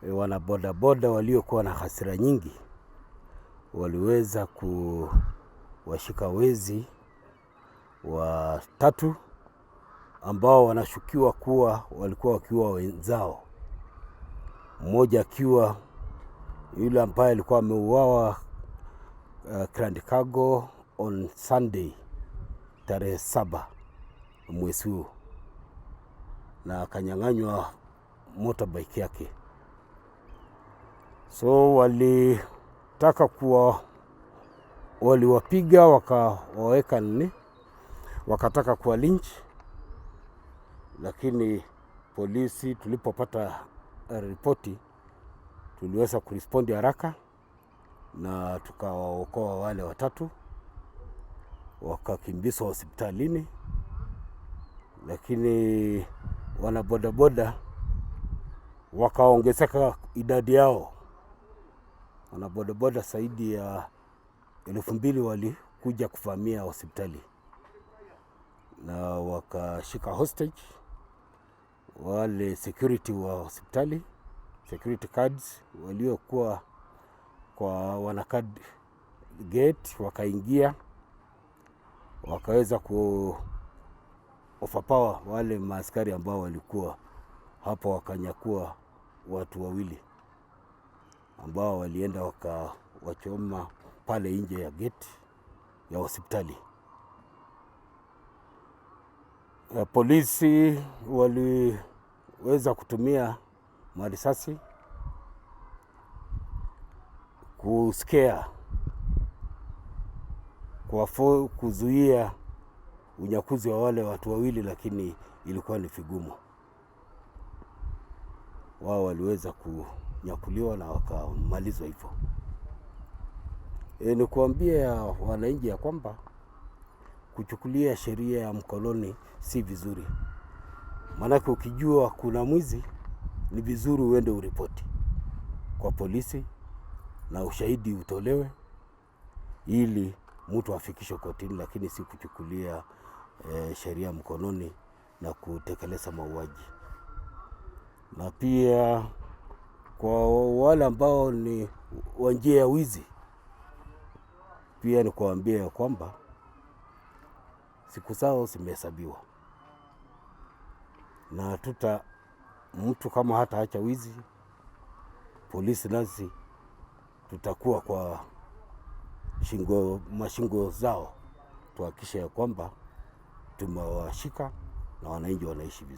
wanabodaboda waliokuwa na hasira nyingi waliweza kuwashika wezi watatu ambao wanashukiwa kuwa walikuwa wakiwa wenzao. Mmoja akiwa yule ambaye alikuwa ameuawa Kuragwo on Sunday tarehe 7 mwezi huu, na akanyang'anywa motorbike yake. So walitaka waliwapiga wakawaweka wakataka kuwa lynch, lakini polisi tulipopata ripoti tuliweza kurespondi haraka na tukawaokoa wale watatu, wakakimbizwa hospitalini. Lakini wanabodaboda wakaongezeka idadi yao. Wanabodaboda zaidi ya 2,000 walikuja kuvamia hospitali na wakashika hostage wale security wa hospitali, security cards waliokuwa kwa wanacard gate. Wakaingia wakaweza overpower wale maaskari ambao walikuwa hapo, wakanyakua watu 2 ambao walienda wakawachoma pale nje ya gate ya hospitali. Polisi waliweza kutumia marisasi kuskea, kuzuia unyakuzi wa wale watu 2, lakini ilikuwa ni vigumu. Wao waliweza kunyakuliwa na wakamalizwa hivyo. Ni kuambia wananchi ya kwamba kuchukulia sheria ya mkononi si vizuri. Maanake ukijua kuna mwizi, ni vizuri uende uripoti kwa polisi na ushahidi utolewe ili mtu afikishwe kotini, lakini si kuchukulia sheria mkononi na kutekeleza mauaji. Na pia kwa wale ambao ni wa njia ya wizi, pia ni kuambia ya kwamba siku zao zimehesabiwa, na mtu kama hataacha wizi, polisi nasi tutakuwa kwa mashingo zao tuhakikishe ya kwamba tumewashika na wananchi wanaishi vizuri.